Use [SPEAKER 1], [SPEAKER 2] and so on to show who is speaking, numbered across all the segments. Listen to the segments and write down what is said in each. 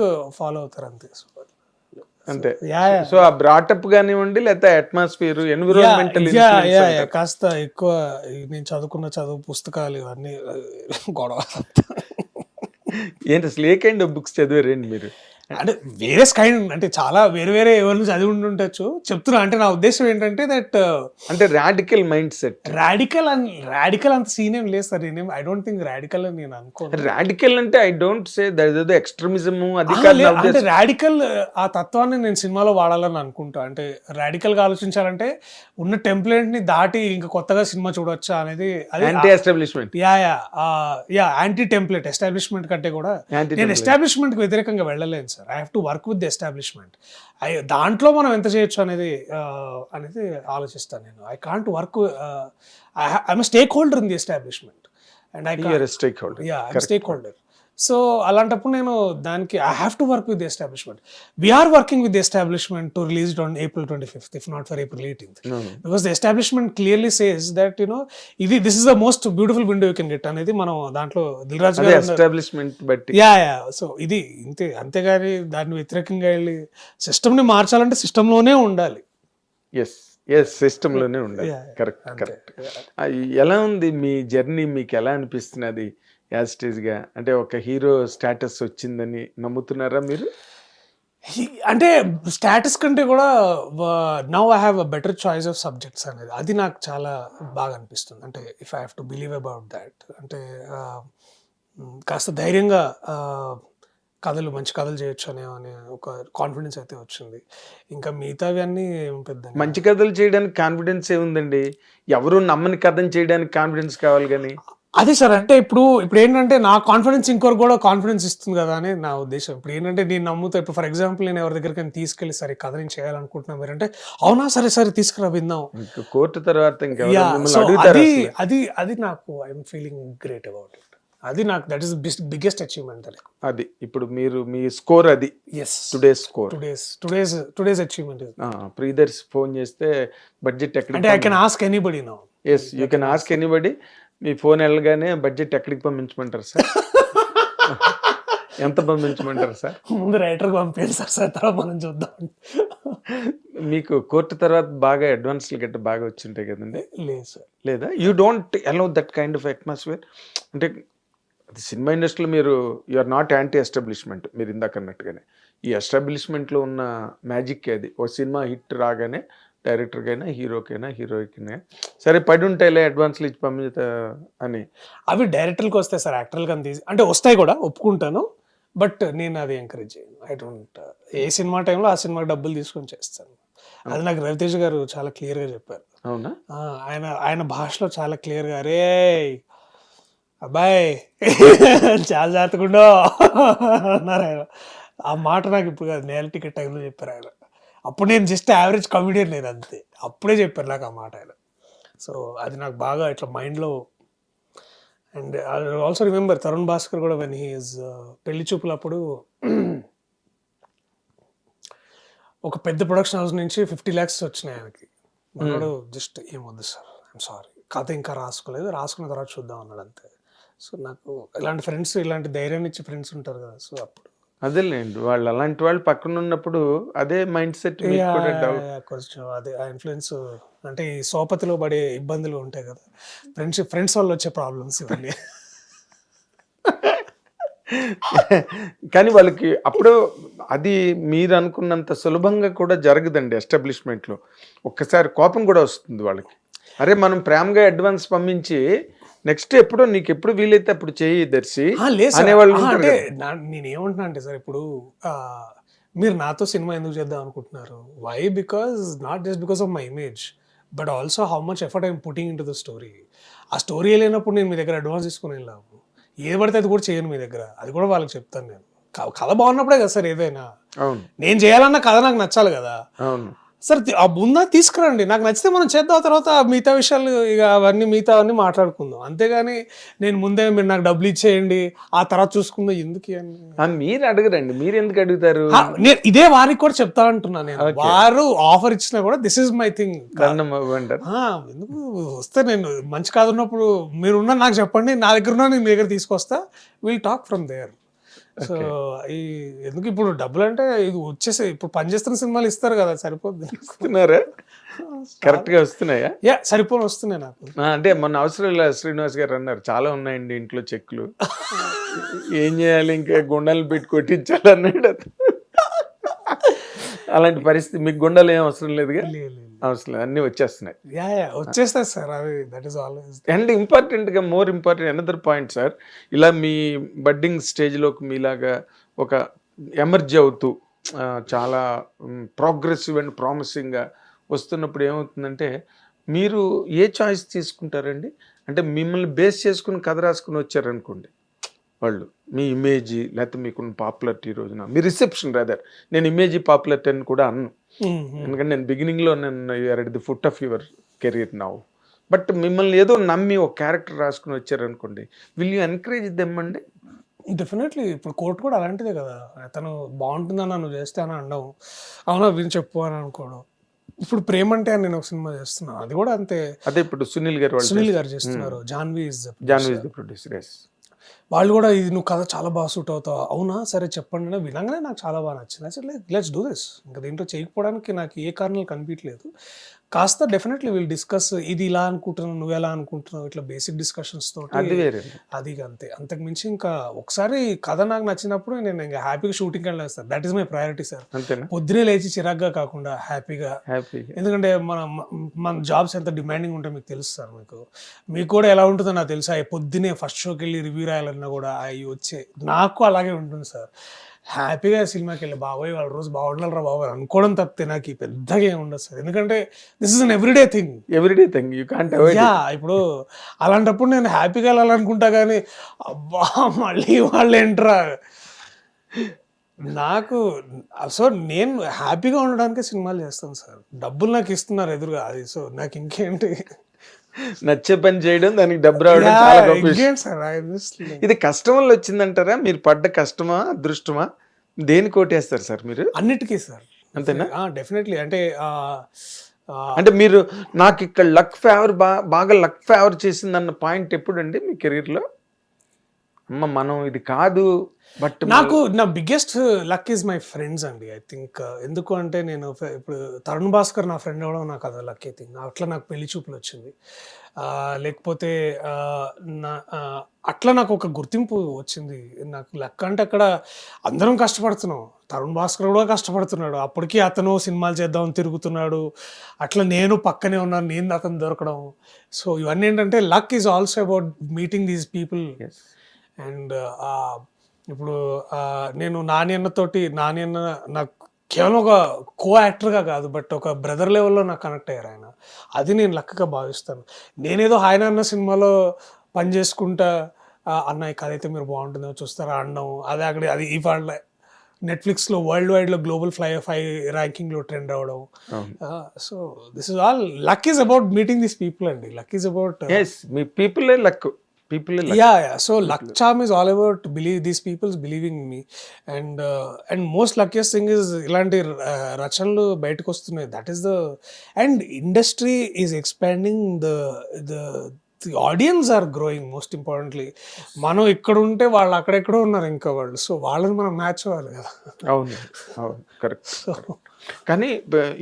[SPEAKER 1] Follow అవుతారు అంతే.
[SPEAKER 2] అంతే. సో ఆ బ్రాటప్ కానివ్వండి, లేకపోతే అట్మాస్ఫియర్, ఎన్విరాన్మెంటల్
[SPEAKER 1] కాస్త ఎక్కువ నేను చదువుకున్న చదువు పుస్తకాలు ఇవన్నీ గొడవ.
[SPEAKER 2] ఏంటి అసలు ఏ కైండ్ ఆఫ్ బుక్స్ చదివారండి మీరు?
[SPEAKER 1] అంటే వేరియస్ కైండ్, అంటే చాలా వేరే వేరే ఎవరు చదివి ఉండొచ్చు చెప్తున్నా. అంటే నా ఉద్దేశం ఏంటంటే దట్
[SPEAKER 2] అంటే రాడికల్ మైండ్ సెట్.
[SPEAKER 1] రాడికల్ అంత సీన్ ఏం లేదు sir. I don't think radical అని నేను అనుకోను.
[SPEAKER 2] రాడికల్ అంటే I don't say that is extremism, అది కాదు.
[SPEAKER 1] అంటే రాడికల్ ఆ తత్వాన్ని నేను సినిమాలో వాడాలని అనుకుంటా. అంటే రాడికల్ గా ఆలోచించాలంటే ఉన్న టెంప్లెట్ ని దాటి ఇంకా కొత్తగా సినిమా చూడొచ్చా అనేది.
[SPEAKER 2] Anti establishment.
[SPEAKER 1] Anti template. Establishment కంటే కూడా నేను ఎస్టాబ్లిష్మెంట్ కి వ్యతిరేకంగా వెళ్ళలేను sir. I have to work with the establishment. దాంట్లో మనం ఎంత చేయొచ్చు అనేది ఆలోచిస్తాను నేను. I can't work, I'm stakeholder in the establishment and I'm stakeholder. So అలాంటప్పుడు నేను దానికి I have to work with the establishment. We're working with the establishment to release on April 25th, if not for April 18th. Because the establishment clearly says that this is the most beautiful window you can get అనేది మనం దాంట్లో దిల్ రాజు గారు
[SPEAKER 2] establishment బట్టి.
[SPEAKER 1] So ఇది ఇంతే. అంతేగాని దాన్ని వ్యతిరేకంగా వెళ్ళి సిస్టమ్ని మార్చాలంటే సిస్టంలోనే ఉండాలి.
[SPEAKER 2] సిస్టంలోనే ఉండాలి. కరెక్ట్. ఎలా ఉంది మీ జర్నీ? మీకు ఎలా అనిపిస్తున్నది యాజ్ స్టేజ్గా? అంటే ఒక హీరో స్టేటస్ వచ్చిందని నమ్ముతున్నారా మీరు?
[SPEAKER 1] అంటే స్టేటస్ కంటే కూడా now I have a better choice of subjects అనేది, అది నాకు చాలా బాగా అనిపిస్తుంది. అంటే if I have to believe about that, అంటే కాస్త ధైర్యంగా మంచి కథలు చేయొచ్చు అనే ఒక కాన్ఫిడెన్స్ అయితే వచ్చింది. ఇంకా మిగతావి అన్నీ పెద్ద
[SPEAKER 2] మంచి కథలు చేయడానికి కాన్ఫిడెన్స్ ఏముందండి? ఎవరు నమ్మని కథను చేయడానికి కాన్ఫిడెన్స్ కావాలి. కానీ
[SPEAKER 1] అదే సార్, అంటే ఇప్పుడు ఏంటంటే నా కాన్ఫిడెన్స్ ఇంకొకరు కూడా కాన్ఫిడెన్స్ ఇస్తుంది కదా అని నా ఉద్దేశం. ఇప్పుడు ఏంటంటే నేను నమ్ముతా. ఇప్పుడు ఫర్ ఎగ్జాంపుల్ నేను ఎవరి దగ్గరికి తీసుకెళ్ళి సరే కథ నేను చేయాలనుకుంటున్నా మీరంటే అవునా సరే తీసుకురా విందాం
[SPEAKER 2] కోర్టు తర్వాత
[SPEAKER 1] అది నాకు I'm feeling great about it. అది నాకు దట్ ఈస్ బిగ్గెస్ట్ అచీవ్మెంట్.
[SPEAKER 2] అది ఇప్పుడు మీరు మీ స్కోర్ అది
[SPEAKER 1] టుడేస్ అచీవ్మెంట్.
[SPEAKER 2] ప్రీదర్స్ ఫోన్ చేస్తే బడ్జెట్ ఎక్కడ,
[SPEAKER 1] అంటే I can ask anybody now.
[SPEAKER 2] You can ask anybody. Me phone వెళ్ళగానే బడ్జెట్ ఎక్కడికి పంపించమంటారు సార్? ఎంత పంపించమంటారు సార్?
[SPEAKER 1] ముందు రైటర్కి పంపించారు సార్, తర్వాత మనం చూద్దాం.
[SPEAKER 2] మీకు కోర్టు తర్వాత బాగా అడ్వాన్స్లు గట్ట బాగా వచ్చింటాయి కదండి?
[SPEAKER 1] లేదు సార్.
[SPEAKER 2] లేదా? You don't allow that kind of atmosphere? అంటే సినిమా ఇండస్ట్రీలో మీరు ఆర్ నాట్ యాంటీ ఎస్టాబ్లిష్మెంట్. మీరు ఇందాక అన్నట్టుగానే ఈ ఎస్టాబ్లిష్మెంట్లో ఉన్న మ్యాజిక్ అది. ఓ సినిమా హిట్ రాగానే డైరెక్టర్కైనా హీరోయికైనా సరే పడి ఉంటాయిలే అడ్వాన్స్లు ఇచ్చి పంపిస్తా అని.
[SPEAKER 1] అవి డైరెక్టర్కి వస్తాయి సార్, యాక్టర్కి అంత ఈజీ అంటే వస్తాయి కూడా, ఒప్పుకుంటాను. బట్ నేను అది ఎంకరేజ్ చేయను. I don't. ఏ సినిమా టైంలో ఆ సినిమాకి డబ్బులు తీసుకొని చేస్తాను. అది నాకు రవితేజ గారు చాలా క్లియర్గా చెప్పారు.
[SPEAKER 2] అవునా?
[SPEAKER 1] ఆయన భాషలో చాలా క్లియర్గా, రే అబ్బాయి చాలా జాతకుండా అన్నారు ఆయన. ఆ మాట నాకు ఇప్పుడు కాదు, నేల టికెట్ టైంలో చెప్పారు ఆయన. అప్పుడు నేను జస్ట్ యావరేజ్ కమెడియన్ నేను, అంతే. అప్పుడే చెప్పారు నాకు ఆ మాట ఆయన. సో అది నాకు బాగా ఇట్లా మైండ్లో. And I also remember Tarun Bhaskar కూడా వెన్ హీ ఈజ్ పెళ్లి చూపులప్పుడు ఒక పెద్ద ప్రొడక్షన్ హౌస్ నుంచి 50 lakhs వచ్చినాయి ఆయనకి. మనోడు జస్ట్ ఏమొద్దు సార్, ఐఎమ్ సారీ, కథ ఇంకా రాసుకున్న తర్వాత చూద్దాం అన్నాడు, అంతే. సో నాకు ఇలాంటి ఫ్రెండ్స్, ఇలాంటి ధైర్యాన్ని ఇచ్చే ఫ్రెండ్స్ ఉంటారు కదా. సో అప్పుడు
[SPEAKER 2] అదేలేండి, వాళ్ళు అలాంటి వాళ్ళు పక్కన ఉన్నప్పుడు అదే మైండ్ సెట్
[SPEAKER 1] కొంచెం అదే ఆ ఇన్ఫ్లుయెన్స్. అంటే ఈ సోపతిలో పడే ఇబ్బందులు ఉంటాయి కదా, ఫ్రెండ్స్ వల్ల వచ్చే ప్రాబ్లమ్స్ ఇవన్నీ.
[SPEAKER 2] కానీ వాళ్ళకి అప్పుడు అది మీరు అనుకున్నంత సులభంగా కూడా జరగదండి ఎస్టాబ్లిష్మెంట్లో. ఒక్కసారి కోపం కూడా వస్తుంది వాళ్ళకి. అరే మనం ప్రేమగా అడ్వాన్స్ పంపించి నెక్స్ట్ ఎప్పుడో నీకు ఎప్పుడు వీలైతే అప్పుడు చేయి దర్శి అనేవాళ్ళు.
[SPEAKER 1] అంటే నేనేమంటున్నా అంటే సార్, ఇప్పుడు మీరు నాతో సినిమా ఎందుకు చేద్దాం అనుకుంటున్నారు? Why? Not just because of my image, but also how much effort I'm putting into the story. ఆ స్టోరీ లేనప్పుడు నేను మీ దగ్గర అడ్వాన్స్ తీసుకుని వెళ్ళాము. ఏది పడితే అది కూడా చేయను మీ దగ్గర, అది కూడా వాళ్ళకి చెప్తాను నేను. కథ బాగున్నప్పుడే కదా సార్ ఏదైనా. నేను చేయాలన్న కథ నాకు నచ్చాలి కదా సార్. ఆ ముందా తీసుకురండి, నాకు నచ్చితే మనం చేద్దాం, తర్వాత మిగతా విషయాలు ఇక మిగతా అవన్నీ మాట్లాడుకుందాం. అంతేగాని నేను ముందే మీరు నాకు డబ్బులు ఇచ్చేయండి ఆ తర్వాత చూసుకుందాం ఎందుకు అని
[SPEAKER 2] మీరు అడగరండి. మీరు ఎందుకు అడుగుతారు?
[SPEAKER 1] నేను ఇదే వారికి కూడా చెప్తా అంటున్నా నేను. వారు ఆఫర్ ఇచ్చినా కూడా దిస్ ఇస్ మై థింగ్. ఎందుకు వస్తే నేను మంచి కాదు ఉన్నప్పుడు మీరున్నా నాకు చెప్పండి, నా దగ్గర ఉన్నా నేను మీ దగ్గర తీసుకొస్తా, will talk from there. So ఈ ఎందుకు ఇప్పుడు డబ్బులు అంటే ఇది వచ్చేసి ఇప్పుడు పనిచేస్తున్న సినిమాలు ఇస్తారు కదా, సరిపోద్ది.
[SPEAKER 2] ఇస్తున్నారా? కరెక్ట్ గా వస్తున్నాయా?
[SPEAKER 1] యా సరిపోని వస్తున్నాయి నాకు.
[SPEAKER 2] అంటే మొన్న అవసరం లేదు శ్రీనివాస్ గారు అన్నారు, చాలా ఉన్నాయండి ఇంట్లో చెక్లు, ఏం చేయాలి ఇంకా గుండాలు పెట్టి కొట్టించాలి అన్నాడు. అలాంటి పరిస్థితి మీకు గుండాలు ఏం అవసరం లేదుగా? అవసరం లేదు, అన్ని వచ్చేస్తున్నాయి.
[SPEAKER 1] వచ్చేస్తాయి సార్, అది దట్ ఈస్ ఆల్వేస్.
[SPEAKER 2] అండ్ ఇంపార్టెంట్గా more important another point sir, ఇలా మీ బడ్డింగ్ స్టేజ్లోకి మీలాగా ఒక ఎమర్జీ అవుతూ చాలా ప్రోగ్రెసివ్ అండ్ ప్రామిసింగ్గా వస్తున్నప్పుడు ఏమవుతుందంటే, మీరు ఏ చాయిస్ తీసుకుంటారండి? అంటే మిమ్మల్ని బేస్ చేసుకుని కథ రాసుకుని వచ్చారనుకోండి, వాళ్ళు మీ ఇమేజ్ లేకపోతే మీకున్న పాపులారిటీ రోజున మీ రిసెప్షన్ రాదర్, నేను ఇమేజ్ పాపులారిటీ అని కూడా అన్ను, ఎందుకంటే నేను బిగినింగ్లో నేను you're at the foot of your career now. But మిమ్మల్ని ఏదో నమ్మి ఒక క్యారెక్టర్ రాసుకుని వచ్చారనుకోండి, విల్ యూ ఎన్కరేజ్ దెమ్ అండి?
[SPEAKER 1] డెఫినెట్లీ. ఇప్పుడు కోర్టు కూడా అలాంటిదే కదా, అతను బాగుంటుందన్నా నువ్వు చేస్తే అని అనడం, అవునా విని చెప్పు అని అనుకోవడం. ఇప్పుడు ప్రేమ అంటే నేను ఒక సినిమా చేస్తున్నాను, అది కూడా అంతే.
[SPEAKER 2] అదే ఇప్పుడు సునీల్ గారు
[SPEAKER 1] చేస్తున్నారు, జాన్వీ ఇస్
[SPEAKER 2] ద ప్రొడ్యూసర్.
[SPEAKER 1] వాళ్ళు కూడా ఇది నువ్వు కథ చాలా బాగా సూట్ అవుతావు, అవునా సరే చెప్పండి అని వినంగానే నాకు చాలా బాగా నచ్చింది. అసలు లెట్స్ డూ దిస్, ఇంకా దీంట్లో చేయకపోవడానికి నాకు ఏ కారణాలు కనిపించలేదు. కాస్త డెఫినెట్లీ విల్ డిస్కస్, ఇది ఇలా అనుకుంటున్నావు నువ్వు ఎలా అనుకుంటున్నావు, ఇట్లా బేసిక్ డిస్కషన్స్ తోటి అది అంతే. అంతకు మించి ఇంకా ఒకసారి కథ నాకు నచ్చినప్పుడు నేను ఇంకా హ్యాపీగా షూటింగ్ వెళ్ళేస్తాను. That is my priority sir. పొద్దునే లేచి చిరాగ్గా కాకుండా హ్యాపీగా, ఎందుకంటే మన జాబ్స్ ఎంత డిమాండింగ్ ఉంటాయి మీకు తెలుసు సార్, మీకు కూడా ఎలా ఉంటుందో నాకు తెలుసు. పొద్దునే ఫస్ట్ షోకి వెళ్ళి రివ్యూ రాయాలన్నా కూడా అవి వచ్చే నాకు అలాగే ఉంటుంది సార్. హ్యాపీగా సినిమాకి వెళ్ళి బాబాయ్ వాళ్ళ రోజు బాగుండాలరా బాబాయ్ అనుకోవడం తప్పితే నాకు పెద్దగా ఏమి ఉండదు సార్, ఎందుకంటే this is an everyday thing you can't avoid. ఇప్పుడు అలాంటప్పుడు నేను హ్యాపీగా వెళ్ళాలనుకుంటా, కానీ అబ్బా మళ్ళీ వాళ్ళు ఏంట్రా నాకు. సో నేను హ్యాపీగా ఉండడానికే సినిమాలు చేస్తాను సార్, డబ్బులు నాకు ఇస్తున్నారు ఎదురుగా, అది సో నాకు ఇంకేంటి,
[SPEAKER 2] నచ్చే పని చేయడం, దానికి డబ్బు రావడం చాలా గొప్ప విషయం సార్. ఇది కష్టం వల్ల వచ్చిందంటారా? మీరు పడ్డ కష్టమా అదృష్టమా, దేని కోటేస్తారు సార్ మీరు?
[SPEAKER 1] అన్నిటికీ సార్.
[SPEAKER 2] అంతేనా?
[SPEAKER 1] డెఫినెట్లీ.
[SPEAKER 2] అంటే మీరు నాకు ఇక్కడ లక్ ఫేవర్ బాగా లక్ ఫేవర్ చేసిందన్న పాయింట్ ఎప్పుడండి మీ కెరీర్లో? అమ్మ మనం ఇది కాదు, బట్
[SPEAKER 1] నాకు నా biggest luck is my friends అండి. ఐ థింక్ ఎందుకు అంటే నేను ఇప్పుడు తరుణ్ భాస్కర్ నా ఫ్రెండ్ అవ్వడం నాకు అది లక్కీ థింగ్. అట్లా నాకు పెళ్లి చూపులు వచ్చింది, లేకపోతే అట్లా నాకు ఒక గుర్తింపు వచ్చింది. నాకు లక్ అంటే అక్కడ అందరం కష్టపడుతున్నాం, తరుణ్ భాస్కర్ కూడా కష్టపడుతున్నాడు, అప్పటికీ అతను సినిమాలు చేద్దామని తిరుగుతున్నాడు, అట్లా నేను పక్కనే ఉన్నాను, నేను అతను దొరకడం. సో ఇవన్నీ ఏంటంటే luck is also about meeting these people. And ఇప్పుడు నేను నాని అన్న నాకు కేవలం ఒక కో యాక్టర్గా కాదు, బట్ ఒక బ్రదర్ లెవెల్లో నాకు కనెక్ట్ అయ్యారు ఆయన. అది నేను లక్కగా భావిస్తాను. నేనేదో ఆయన అన్న సినిమాలో పని చేసుకుంటా అన్న ఈ కథ అయితే మీరు బాగుంటుందో చూస్తారా అనడం, అదే అక్కడ అది ఇవాళ నెట్ఫ్లిక్స్లో వరల్డ్ వైడ్లో గ్లోబల్ 5 ర్యాంకింగ్లో ట్రెండ్ అవ్వడం. So this is all luck is about meeting this people అండి. Luck is about
[SPEAKER 2] me people luck.
[SPEAKER 1] So luck charm is all about these people's believing in me, and most luckiest thing is ilanti rachanlu bayatiki vastunayi. That is and industry is expanding, the audience are growing. Most importantly, మనం ఇక్కడ ఉంటే వాళ్ళు అక్కడెక్కడో ఉన్నారు ఇంకా వాళ్ళు, so వాళ్ళని మనం మ్యాచ్ అవ్వాలి కదా.
[SPEAKER 2] అవును కరెక్ట్. కానీ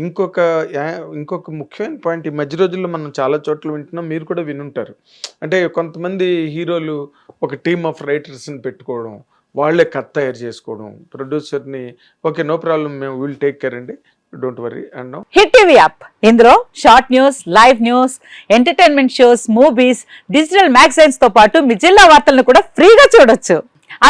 [SPEAKER 2] ఇంకొక ముఖ్యమైన పాయింట్, ఈ మధ్య రోజుల్లో మనం చాలా చోట్ల వింటున్నాం, మీరు కూడా వినుంటారు. అంటే కొంతమంది హీరోలు ఒక టీమ్ ఆఫ్ రైటర్స్ని పెట్టుకోవడం, వాళ్ళే కథ తయారు చేసుకోవడం, ప్రొడ్యూసర్ని ఓకే నో ప్రాబ్లం మేము విల్ టేక్ కేర్ అండి, డోంట్ వరీ అన్నాం.
[SPEAKER 3] హిట్ టీవీ యాప్, ఇందులో short news, live news, entertainment shows, movies, digital magazines తో పాటు మీ జిల్లా వార్తలను కూడా ఫ్రీగా చూడొచ్చు.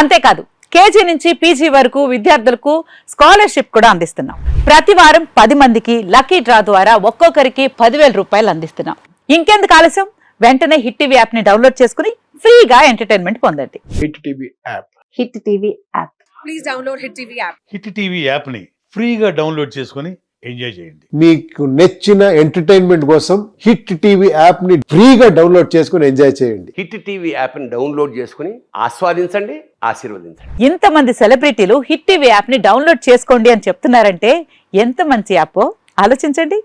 [SPEAKER 3] అంతేకాదు కేజీ నుంచి పీజీ వరకు విద్యార్థులకు స్కాలర్షిప్ కూడా అందిస్తున్నాం. ప్రతి వారం 10 మందికి లక్కీ డ్రా ద్వారా ఒక్కొక్కరికి 10,000 రూపాయలు అందిస్తున్నాం. ఇంకెందుకు ఆలస్యం, వెంటనే హిట్ టీవీ యాప్ ని డౌన్లోడ్ చేసుకుని ఫ్రీగా ఎంటర్టైన్మెంట్ పొందండి.
[SPEAKER 2] Hit TV app.
[SPEAKER 3] Hit TV app.
[SPEAKER 4] Please download hit TV app.
[SPEAKER 5] Hit TV app ని ఫ్రీగా డౌన్లోడ్ చేసుకుని ఎంజాయ్ చేయండి.
[SPEAKER 6] మీకు నచ్చిన ఎంటర్టైన్మెంట్ కోసం హిట్ టీవీ యాప్ ని ఫ్రీగా డౌన్లోడ్ చేసుకుని ఎంజాయ్ చేయండి.
[SPEAKER 7] హిట్ టీవీ యాప్ ని డౌన్లోడ్ చేసుకుని ఆస్వాదించండి, ఆశీర్వదించండి.
[SPEAKER 3] ఇంతమంది సెలబ్రిటీలు హిట్ టీవీ యాప్ ని డౌన్లోడ్ చేసుకోండి అని చెప్తున్నారంటే ఎంత మంచి యాప్ ఆలోచించండి.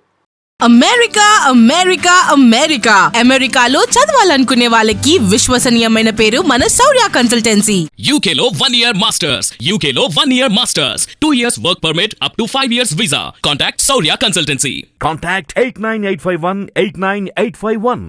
[SPEAKER 8] అమెరికా అమెరికా అమెరికా అమెరికాలో చదవాలనుకునే వాళ్ళకి విశ్వసనీయమైన పేరు మన శౌర్య కన్సల్టెన్సీ.
[SPEAKER 9] UK లో 1 year masters. UK లో 1 year masters. 2 years work permit up to 5 years visa. Contact Saurya Consultancy.
[SPEAKER 10] Contact 89851 89851.